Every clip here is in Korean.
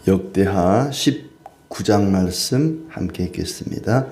역대하 19장 말씀 함께 읽겠습니다.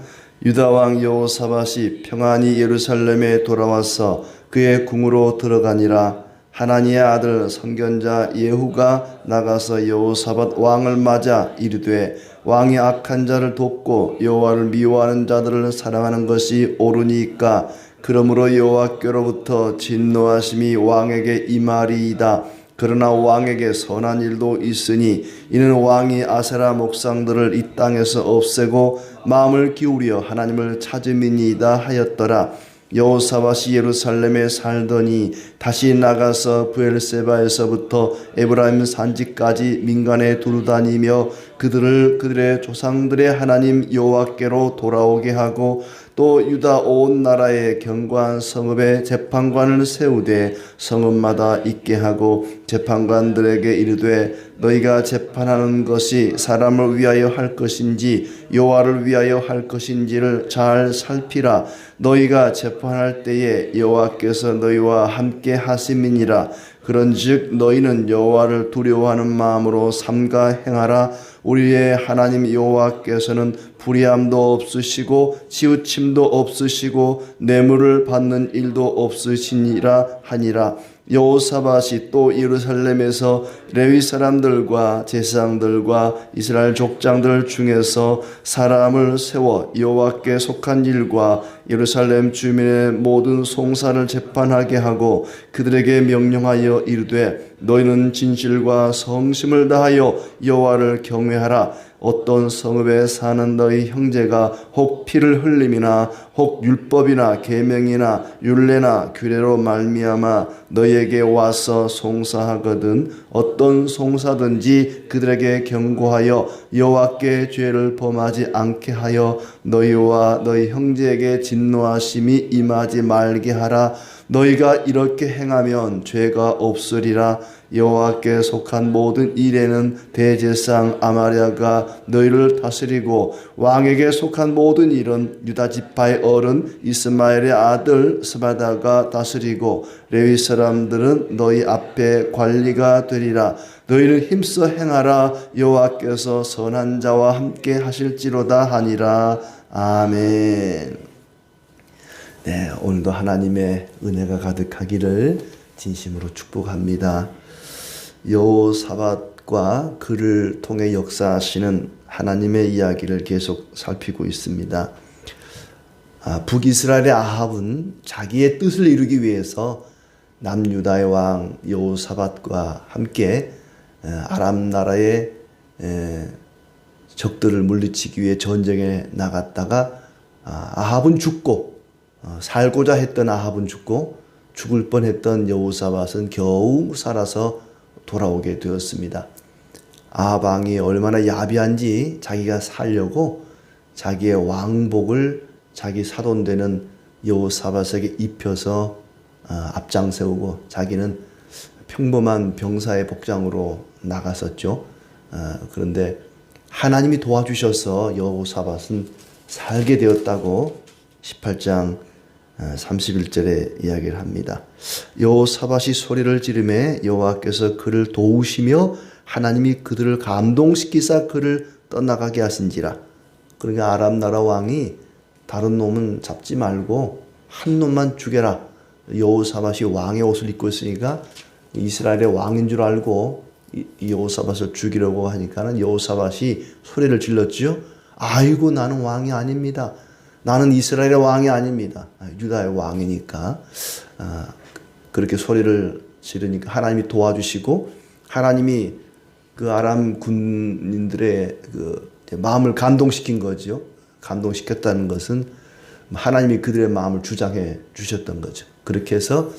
유다 왕 여호사밧이 평안히 예루살렘에 돌아와서 그의 궁으로 들어가니라. 하나니의 아들 선견자 예후가 나가서 여호사밧 왕을 맞아 이르되 왕이 악한 자를 돕고 여호와를 미워하는 자들을 사랑하는 것이 옳으니까 그러므로 여호와께로부터 진노하심이 왕에게 임하리이다. 그러나 왕에게 선한 일도 있으니 이는 왕이 아세라 목상들을 이 땅에서 없애고 마음을 기울여 하나님을 찾음이니이다 하였더라. 여호사밧이 예루살렘에 살더니 다시 나가서 브엘세바에서부터 에브라임 산지까지 민간에 두루다니며 그들의 조상들의 하나님 여호와께로 돌아오게 하고 또 유다 온 나라에 견고한 성읍에 재판관을 세우되 성읍마다 있게 하고 재판관들에게 이르되 너희가 재판하는 것이 사람을 위하여 할 것인지 여호와를 위하여 할 것인지를 잘 살피라. 너희가 재판할 때에 여호와께서 너희와 함께 하심이니라. 그런즉 너희는 여호와를 두려워하는 마음으로 삼가 행하라. 우리의 하나님 여호와께서는 불의함도 없으시고 치우침도 없으시고 뇌물을 받는 일도 없으시니라 하니라. 여호사밧이 또 예루살렘에서 레위 사람들과 제사장들과 이스라엘 족장들 중에서 사람을 세워 여호와께 속한 일과 예루살렘 주민의 모든 송사를 재판하게 하고 그들에게 명령하여 이르되 너희는 진실과 성심을 다하여 여호와를 경외하라. 어떤 성읍에 사는 너희 형제가 혹 피를 흘림이나 혹 율법이나 계명이나 율례나 규례로 말미암아 너희에게 와서 송사하거든 어떤 송사든지 그들에게 경고하여 여호와께 죄를 범하지 않게 하여 너희와 너희 형제에게 진노하심이 임하지 말게 하라. 너희가 이렇게 행하면 죄가 없으리라. 여호와께 속한 모든 일에는 대제사장 아마랴가 너희를 다스리고 왕에게 속한 모든 일은 유다 지파의 어른 이스마엘의 아들 스바다가 다스리고 레위 사람들은 너희 앞에 관리가 되리라. 너희는 힘써 행하라. 여호와께서 선한 자와 함께 하실지로다 하니라. 아멘. 네, 오늘도 하나님의 은혜가 가득하기를 진심으로 축복합니다. 여호사밧과 그를 통해 역사하시는 하나님의 이야기를 계속 살피고 있습니다. 북이스라엘의 아합은 자기의 뜻을 이루기 위해서 남유다의 왕 여호사밧과 함께 아람 나라의 적들을 물리치기 위해 전쟁에 나갔다가 아합은 죽고 살고자 했던 아합은 죽고 죽을 뻔했던 여호사밧은 겨우 살아서 돌아오게 되었습니다. 아합 왕이 얼마나 야비한지 자기가 살려고 자기의 왕복을 자기 사돈되는 여호사밧에게 입혀서 앞장 세우고 자기는 평범한 병사의 복장으로 나갔었죠. 그런데 하나님이 도와주셔서 여호사밧은 살게 되었다고 18장 31절에 이야기를 합니다. 여호사밧이 소리를 지르매 여호와께서 그를 도우시며 하나님이 그들을 감동시키사 그를 떠나가게 하신지라. 그러니까 아람 나라 왕이 다른 놈은 잡지 말고 한 놈만 죽여라. 여호사밧이 왕의 옷을 입고 있으니까 이스라엘의 왕인 줄 알고 여호사밧을 죽이려고 하니까는 여호사밧이 소리를 질렀지요. 아이고 나는 왕이 아닙니다. 나는 이스라엘의 왕이 아닙니다. 유다의 왕이니까. 그렇게 소리를 지르니까 하나님이 도와주시고 하나님이 그 아람 군인들의 그 마음을 감동시킨 거죠. 감동시켰다는 것은 하나님이 그들의 마음을 주장해 주셨던 거죠. 그렇게 해서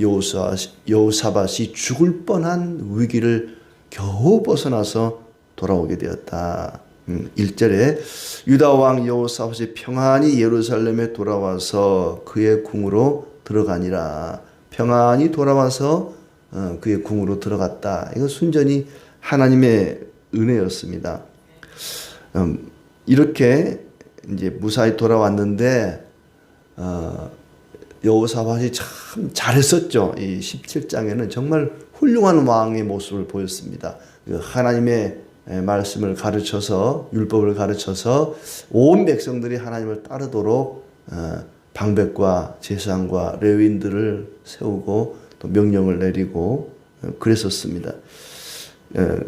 여호사밧이 죽을 뻔한 위기를 겨우 벗어나서 돌아오게 되었다. 1절에 유다 왕 여호사밧이 평안히 예루살렘에 돌아와서 그의 궁으로 들어가니라. 평안히 돌아와서 그의 궁으로 들어갔다. 이건 순전히 하나님의 은혜였습니다. 이렇게 이제 무사히 돌아왔는데 여호사밧이 참 잘했었죠. 이 17장에는 정말 훌륭한 왕의 모습을 보였습니다. 하나님의 말씀을 가르쳐서 율법을 가르쳐서 온 백성들이 하나님을 따르도록 방백과 제사장과 레위인들을 세우고 또 명령을 내리고 그랬었습니다.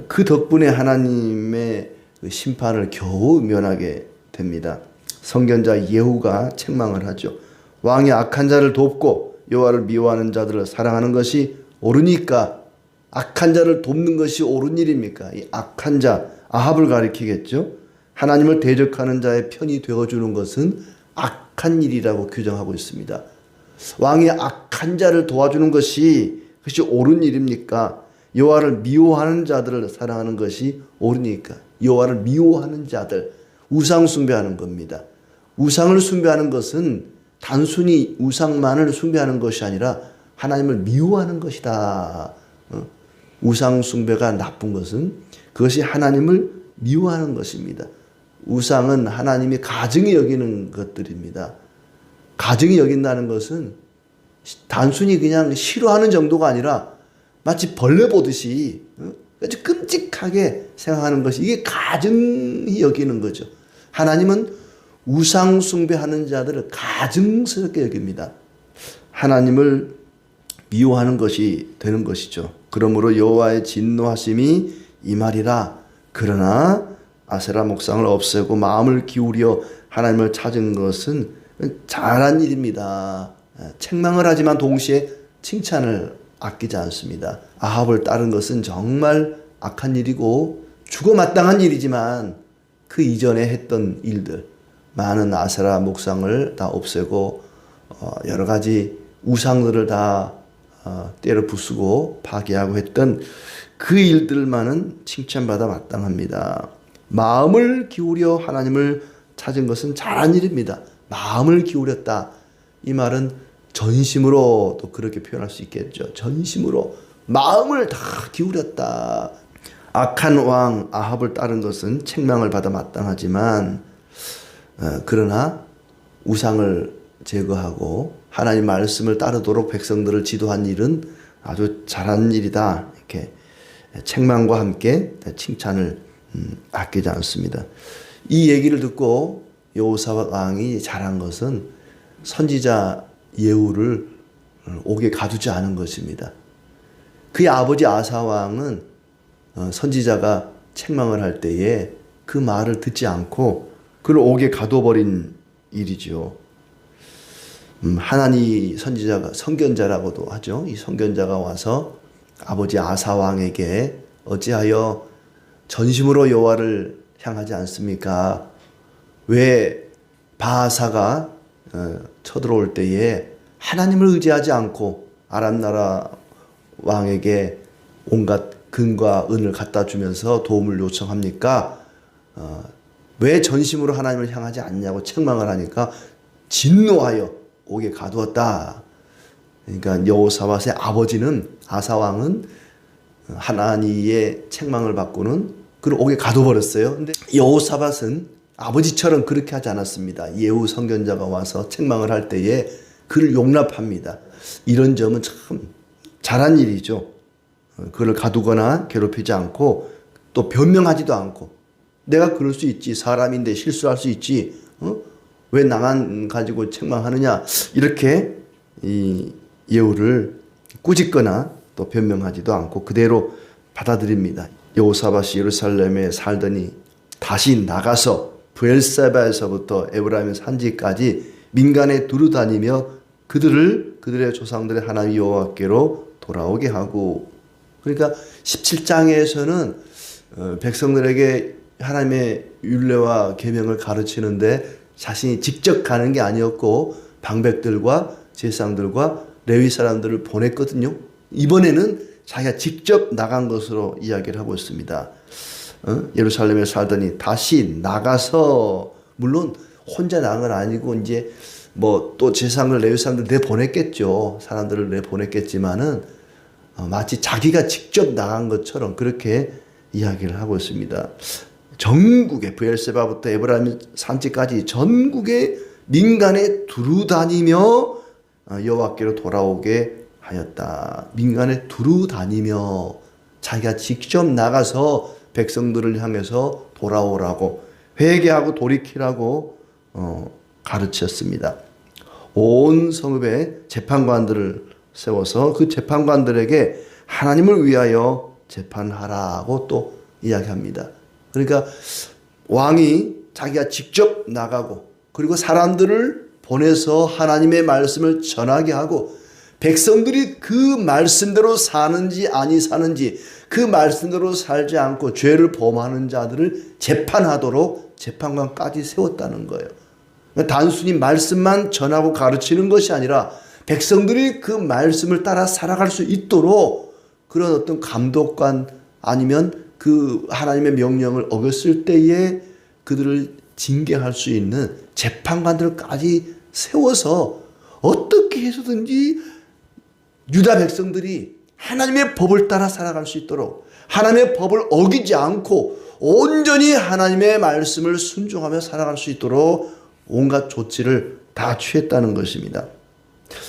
그 덕분에 하나님의 심판을 겨우 면하게 됩니다. 선견자 예후가 책망을 하죠. 왕이 악한 자를 돕고 여호와를 미워하는 자들을 사랑하는 것이 옳으니까. 악한 자를 돕는 것이 옳은 일입니까? 이 악한 자, 아합을 가리키겠죠. 하나님을 대적하는 자의 편이 되어주는 것은 악한 일이라고 규정하고 있습니다. 왕이 악한 자를 도와주는 것이 그것이 옳은 일입니까? 여호와를 미워하는 자들을 사랑하는 것이 옳으니까. 여호와를 미워하는 자들, 우상 숭배하는 겁니다. 우상을 숭배하는 것은 단순히 우상만을 숭배하는 것이 아니라 하나님을 미워하는 것이다. 우상 숭배가 나쁜 것은 그것이 하나님을 미워하는 것입니다. 우상은 하나님이 가증히 여기는 것들입니다. 가증히 여긴다는 것은 단순히 그냥 싫어하는 정도가 아니라 마치 벌레 보듯이 아주 끔찍하게 생각하는 것이 이게 가증히 여기는 거죠. 하나님은 우상 숭배하는 자들을 가증스럽게 여깁니다. 하나님을 미워하는 것이 되는 것이죠. 그러므로 여호와의 진노하심이 임하리라. 그러나 아세라 목상을 없애고 마음을 기울여 하나님을 찾은 것은 잘한 일입니다. 책망을 하지만 동시에 칭찬을 아끼지 않습니다. 아합을 따른 것은 정말 악한 일이고 죽어마땅한 일이지만 그 이전에 했던 일들, 많은 아세라 목상을 다 없애고 여러 가지 우상들을 다 때려 부수고 파괴하고 했던 그 일들만은 칭찬받아 마땅합니다. 마음을 기울여 하나님을 찾은 것은 잘한 일입니다. 마음을 기울였다. 이 말은 전심으로 또 그렇게 표현할 수 있겠죠. 전심으로 마음을 다 기울였다. 악한 왕 아합을 따른 것은 책망을 받아 마땅하지만 그러나 우상을 제거하고 하나님 말씀을 따르도록 백성들을 지도한 일은 아주 잘한 일이다. 이렇게 책망과 함께 칭찬을 아끼지 않습니다. 이 얘기를 듣고 여호사밧 왕이 잘한 것은 선지자 예후를 옥에 가두지 않은 것입니다. 그의 아버지 아사 왕은 선지자가 책망을 할 때에 그 말을 듣지 않고 그를 옥에 가둬버린 일이죠. 하나니 선지자가 선견자라고도 하죠. 이 선견자가 와서 아버지 아사 왕에게 어찌하여 전심으로 여호와를 향하지 않습니까? 왜 바하사가 쳐들어올 때에 하나님을 의지하지 않고 아람 나라 왕에게 온갖 금과 은을 갖다 주면서 도움을 요청합니까? 왜 전심으로 하나님을 향하지 않냐고 책망을 하니까 진노하여 옥에 가두었다. 그러니까 여호사밧의 아버지는 아사 왕은 하나님의 책망을 받고는 그를 옥에 가둬버렸어요. 근데 여호사밧은 아버지처럼 그렇게 하지 않았습니다. 예후 선견자가 와서 책망을 할 때에 그를 용납합니다. 이런 점은 참 잘한 일이죠. 그를 가두거나 괴롭히지 않고 또 변명하지도 않고 내가 그럴 수 있지. 사람인데 실수할 수 있지. 왜 나만 가지고 책망하느냐. 이렇게 이 예후를 꾸짖거나 또 변명하지도 않고 그대로 받아들입니다. 여호사밧이 예루살렘에 살더니 다시 나가서 브엘세바에서부터 에브라임 산지까지 민간에 두루다니며 그들의 조상들의 하나님 여호와께로 돌아오게 하고, 그러니까 17장에서는 백성들에게 하나님의 율례와 계명을 가르치는데 자신이 직접 가는 게 아니었고 방백들과 제사장들과 레위 사람들을 보냈거든요. 이번에는 자기가 직접 나간 것으로 이야기를 하고 있습니다. 예루살렘에 살더니 다시 나가서, 물론 혼자 나간 건 아니고 이제 뭐 또 제사장들 레위 사람들 내보냈겠죠. 사람들을 내보냈겠지만은 마치 자기가 직접 나간 것처럼 그렇게 이야기를 하고 있습니다. 전국에 브엘세바부터 에브라임 산지까지 전국의 민간에 두루다니며 여호와께로 돌아오게 하였다. 민간에 두루다니며 자기가 직접 나가서 백성들을 향해서 돌아오라고, 회개하고 돌이키라고 가르쳤습니다. 온 성읍에 재판관들을 세워서 그 재판관들에게 하나님을 위하여 재판하라고 또 이야기합니다. 그러니까 왕이 자기가 직접 나가고 그리고 사람들을 보내서 하나님의 말씀을 전하게 하고 백성들이 그 말씀대로 사는지 아니 사는지 그 말씀대로 살지 않고 죄를 범하는 자들을 재판하도록 재판관까지 세웠다는 거예요. 단순히 말씀만 전하고 가르치는 것이 아니라 백성들이 그 말씀을 따라 살아갈 수 있도록 그런 어떤 감독관 아니면 그 하나님의 명령을 어겼을 때에 그들을 징계할 수 있는 재판관들까지 세워서 어떻게 해서든지 유다 백성들이 하나님의 법을 따라 살아갈 수 있도록 하나님의 법을 어기지 않고 온전히 하나님의 말씀을 순종하며 살아갈 수 있도록 온갖 조치를 다 취했다는 것입니다.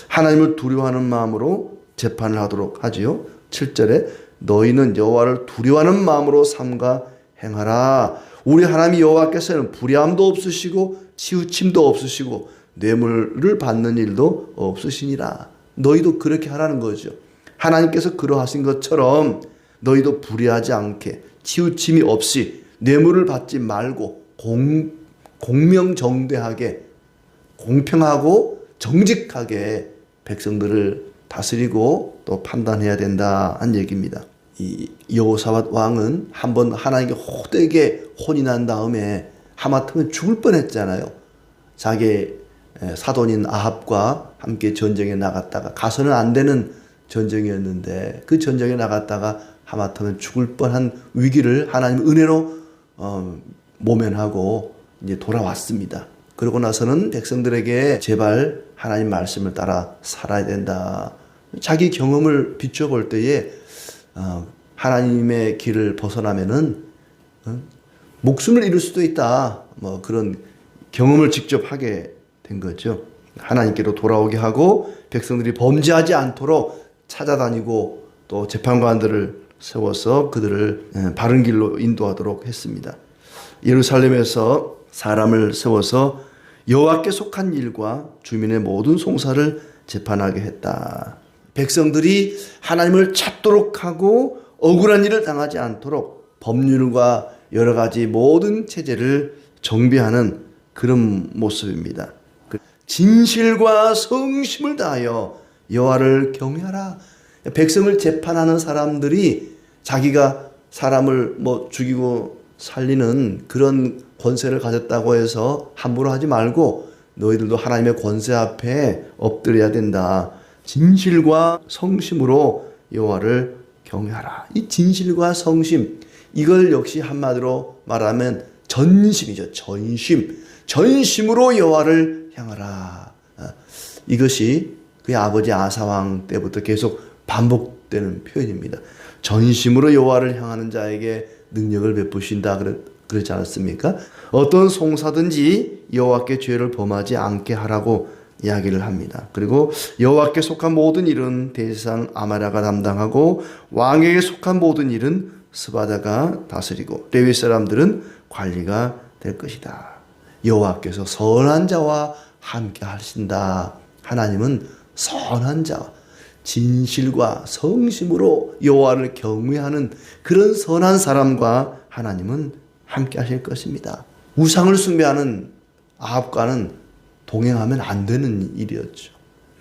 하나님을 두려워하는 마음으로 재판을 하도록 하지요. 7절에 너희는 여호와를 두려워하는 마음으로 삼가 행하라. 우리 하나님 여호와께서는 불의함도 없으시고 치우침도 없으시고 뇌물을 받는 일도 없으시니라. 너희도 그렇게 하라는 거죠. 하나님께서 그러하신 것처럼 너희도 불의하지 않게 치우침이 없이 뇌물을 받지 말고 공명정대하게 공평하고 정직하게 백성들을 다스리고 또 판단해야 된다 한 얘기입니다. 이 여호사밧 왕은 한번 하나님께 호되게 혼이 난 다음에 하마터면 죽을 뻔했잖아요. 자기 사돈인 아합과 함께 전쟁에 나갔다가 가서는 안 되는 전쟁이었는데 그 전쟁에 나갔다가 하마터면 죽을 뻔한 위기를 하나님 은혜로 모면하고 이제 돌아왔습니다. 그러고 나서는 백성들에게 제발 하나님 말씀을 따라 살아야 된다. 자기 경험을 비춰볼 때에 하나님의 길을 벗어나면은 목숨을 잃을 수도 있다. 뭐 그런 경험을 직접 하게 된 거죠. 하나님께로 돌아오게 하고 백성들이 범죄하지 않도록 찾아다니고 또 재판관들을 세워서 그들을 바른 길로 인도하도록 했습니다. 예루살렘에서 사람을 세워서 여호와께 속한 일과 주민의 모든 송사를 재판하게 했다. 백성들이 하나님을 찾도록 하고 억울한 일을 당하지 않도록 법률과 여러 가지 모든 체제를 정비하는 그런 모습입니다. 진실과 성심을 다하여 여호와를 경외하라. 백성을 재판하는 사람들이 자기가 사람을 죽이고 살리는 그런 권세를 가졌다고 해서 함부로 하지 말고 너희들도 하나님의 권세 앞에 엎드려야 된다. 진실과 성심으로 여호와를 경외하라. 이 진실과 성심, 이걸 역시 한마디로 말하면 전심이죠. 전심으로 여호와를 향하라. 이것이 그의 아버지 아사왕 때부터 계속 반복되는 표현입니다. 전심으로 여호와를 향하는 자에게 능력을 베푸신다 그러지 않았습니까? 어떤 송사든지 여호와께 죄를 범하지 않게 하라고 이야기를 합니다. 그리고 여호와께 속한 모든 일은 대제사장 아마랴가 담당하고 왕에게 속한 모든 일은 스바다가 다스리고 레위 사람들은 관리가 될 것이다. 여호와께서 선한 자와 함께 하신다. 하나님은 선한 자와 진실과 성심으로 여호와를 경외하는 그런 선한 사람과 하나님은 함께 하실 것입니다. 우상을 숭배하는 아합과는 동행하면 안 되는 일이었죠.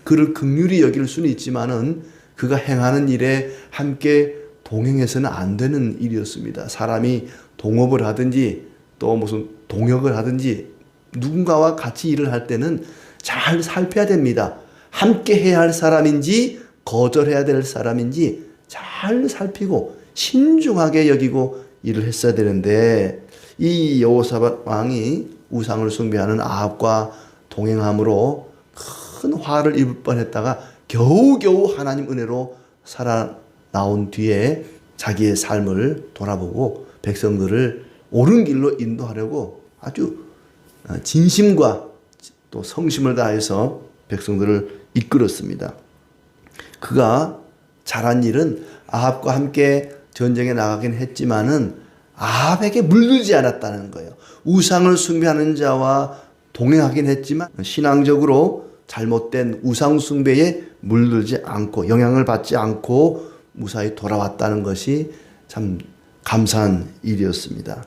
그를 긍휼히 여길 수는 있지만은 그가 행하는 일에 함께 동행해서는 안 되는 일이었습니다. 사람이 동업을 하든지 또 무슨 동역을 하든지 누군가와 같이 일을 할 때는 잘 살펴야 됩니다. 함께 해야 할 사람인지 거절해야 될 사람인지 잘 살피고 신중하게 여기고 일을 했어야 되는데 이 여호사밧 왕이 우상을 숭배하는 아합과 동행함으로 큰 화를 입을 뻔했다가 겨우겨우 하나님 은혜로 살아나온 뒤에 자기의 삶을 돌아보고 백성들을 옳은 길로 인도하려고 아주 진심과 또 성심을 다해서 백성들을 이끌었습니다. 그가 잘한 일은 아합과 함께 전쟁에 나가긴 했지만은 아합에게 물들지 않았다는 거예요. 우상을 숭배하는 자와 동행하긴 했지만 신앙적으로 잘못된 우상 숭배에 물들지 않고 영향을 받지 않고 무사히 돌아왔다는 것이 참 감사한 일이었습니다.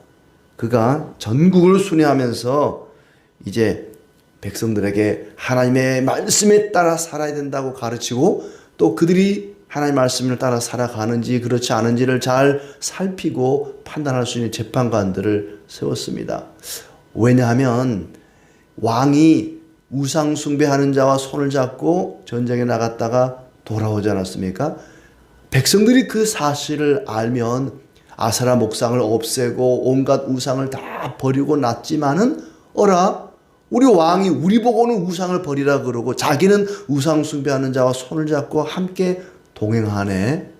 그가 전국을 순회하면서 이제 백성들에게 하나님의 말씀에 따라 살아야 된다고 가르치고 또 그들이 하나님의 말씀을 따라 살아가는지 그렇지 않은지를 잘 살피고 판단할 수 있는 재판관들을 세웠습니다. 왜냐하면 왕이 우상 숭배하는 자와 손을 잡고 전쟁에 나갔다가 돌아오지 않았습니까? 백성들이 그 사실을 알면 아세라 목상을 없애고 온갖 우상을 다 버리고 났지만은 어라 우리 왕이 우리 보고는 우상을 버리라 그러고 자기는 우상 숭배하는 자와 손을 잡고 함께 동행하네.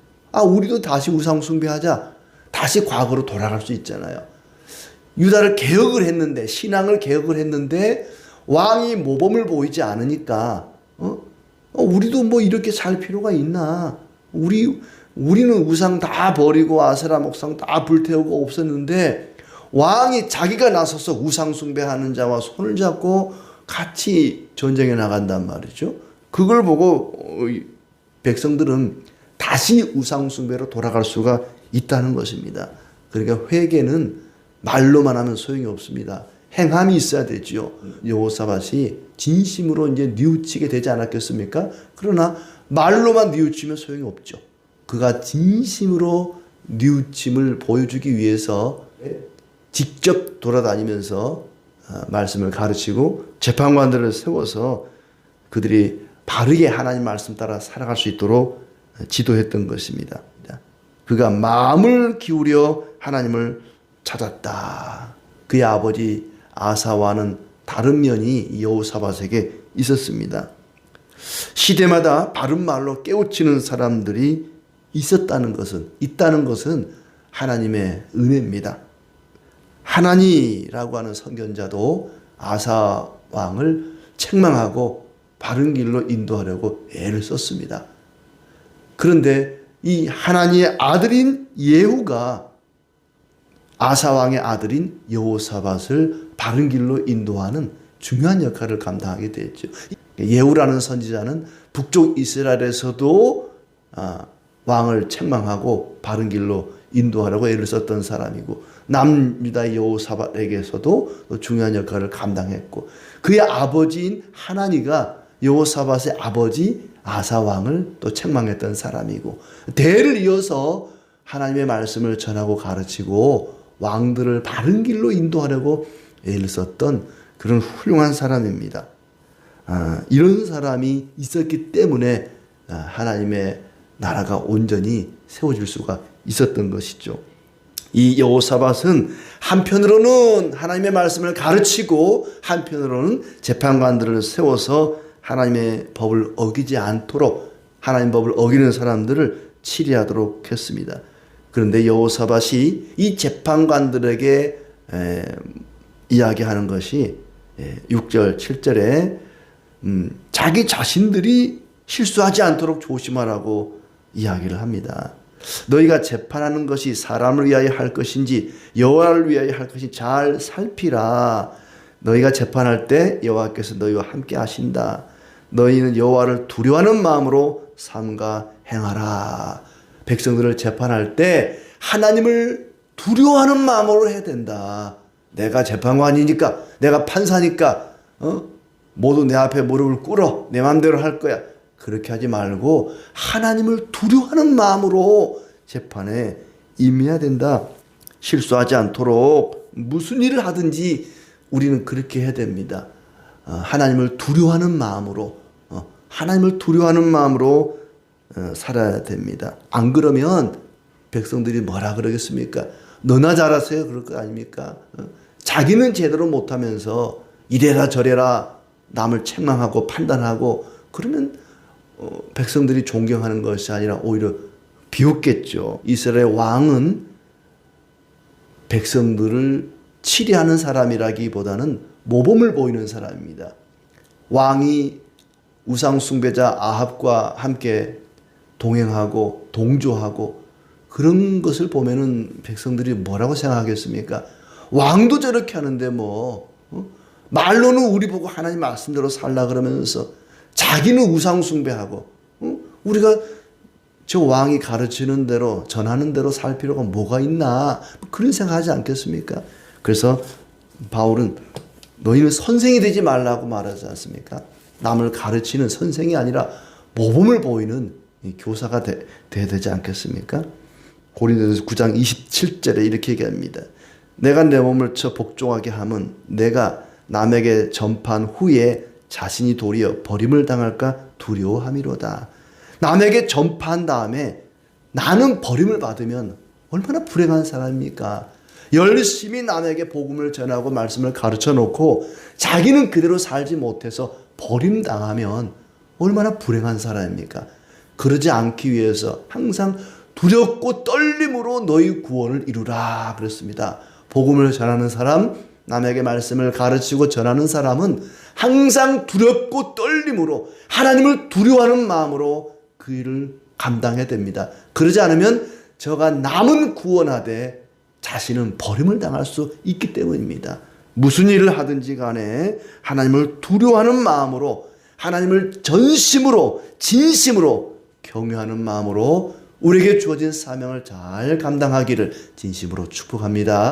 우리도 다시 우상 숭배하자. 다시 과거로 돌아갈 수 있잖아요. 유다를 개혁을 했는데 신앙을 개혁을 했는데 왕이 모범을 보이지 않으니까 우리도 뭐 이렇게 살 필요가 있나. 우리는 우상 다 버리고 아세라 목상 다 불태우고 없었는데 왕이 자기가 나서서 우상 숭배하는 자와 손을 잡고 같이 전쟁에 나간단 말이죠. 그걸 보고 백성들은 다시 우상 숭배로 돌아갈 수가 있다는 것입니다. 그러니까 회개는 말로만 하면 소용이 없습니다. 행함이 있어야 되죠. 여호사밧이 진심으로 이제 뉘우치게 되지 않았겠습니까? 그러나 말로만 뉘우치면 소용이 없죠. 그가 진심으로 뉘우침을 보여주기 위해서 직접 돌아다니면서 말씀을 가르치고 재판관들을 세워서 그들이 바르게 하나님 말씀 따라 살아갈 수 있도록 지도했던 것입니다. 그가 마음을 기울여 하나님을 찾았다. 그의 아버지 아사와는 다른 면이 여호사밧에게 있었습니다. 시대마다 바른 말로 깨우치는 사람들이 있다는 것은 하나님의 은혜입니다. 하나니라고 하는 선견자도 아사 왕을 책망하고 바른 길로 인도하려고 애를 썼습니다. 그런데 이 하나니의 아들인 예후가 아사 왕의 아들인 여호사밧을 바른 길로 인도하는 중요한 역할을 감당하게 됐죠. 예후라는 선지자는 북쪽 이스라엘에서도 왕을 책망하고 바른 길로 인도하라고 애를 썼던 사람이고 남유다의 여호사밧에게서도 중요한 역할을 감당했고 그의 아버지인 하나니가 여호사밧의 아버지 아사 왕을 또 책망했던 사람이고 대를 이어서 하나님의 말씀을 전하고 가르치고 왕들을 바른 길로 인도하려고 애를 썼던 그런 훌륭한 사람입니다. 이런 사람이 있었기 때문에 하나님의 나라가 온전히 세워질 수가 있었던 것이죠. 이 여호사밧은 한편으로는 하나님의 말씀을 가르치고 한편으로는 재판관들을 세워서 하나님의 법을 어기지 않도록 하나님 법을 어기는 사람들을 치리하도록 했습니다. 그런데 여호사밧이 이 재판관들에게 이야기하는 것이 6절 7절에 자기 자신들이 실수하지 않도록 조심하라고 이야기를 합니다. 너희가 재판하는 것이 사람을 위하여 할 것인지 여호와를 위하여 할 것인지 잘 살피라. 너희가 재판할 때 여호와께서 너희와 함께 하신다. 너희는 여호와를 두려워하는 마음으로 삼가 행하라. 백성들을 재판할 때 하나님을 두려워하는 마음으로 해야 된다. 내가 재판관이니까 내가 판사니까 모두 내 앞에 무릎을 꿇어 내 마음대로 할 거야. 그렇게 하지 말고 하나님을 두려워하는 마음으로 재판에 임해야 된다. 실수하지 않도록 무슨 일을 하든지 우리는 그렇게 해야 됩니다. 하나님을 두려워하는 마음으로 살아야 됩니다. 안 그러면 백성들이 뭐라 그러겠습니까? 너나 잘하세요 그럴 거 아닙니까? 자기는 제대로 못하면서 이래라 저래라 남을 책망하고 판단하고 그러면 백성들이 존경하는 것이 아니라 오히려 비웃겠죠. 이스라엘 왕은 백성들을 치리하는 사람이라기보다는 모범을 보이는 사람입니다. 왕이 우상 숭배자 아합과 함께 동행하고 동조하고 그런 것을 보면은 백성들이 뭐라고 생각하겠습니까? 왕도 저렇게 하는데 뭐 말로는 우리 보고 하나님 말씀대로 살라 그러면서 자기는 우상 숭배하고 우리가 저 왕이 가르치는 대로 전하는 대로 살 필요가 뭐가 있나 그런 생각하지 않겠습니까? 그래서 바울은 너희는 선생이 되지 말라고 말하지 않습니까? 남을 가르치는 선생이 아니라 모범을 보이는 교사가 돼야 되지 않겠습니까? 고린도전서 9장 27절에 이렇게 얘기합니다. 내가 내 몸을 쳐 복종하게 함은 내가 남에게 전파한 후에 자신이 도리어 버림을 당할까 두려워함이로다. 남에게 전파한 다음에 나는 버림을 받으면 얼마나 불행한 사람입니까? 열심히 남에게 복음을 전하고 말씀을 가르쳐 놓고 자기는 그대로 살지 못해서 버림당하면 얼마나 불행한 사람입니까? 그러지 않기 위해서 항상 두렵고 떨림으로 너희 구원을 이루라 그랬습니다. 복음을 전하는 사람, 남에게 말씀을 가르치고 전하는 사람은 항상 두렵고 떨림으로 하나님을 두려워하는 마음으로 그 일을 감당해야 됩니다. 그러지 않으면 저가 남은 구원하되 자신은 버림을 당할 수 있기 때문입니다. 무슨 일을 하든지 간에 하나님을 두려워하는 마음으로 하나님을 전심으로 진심으로 경외하는 마음으로 우리에게 주어진 사명을 잘 감당하기를 진심으로 축복합니다.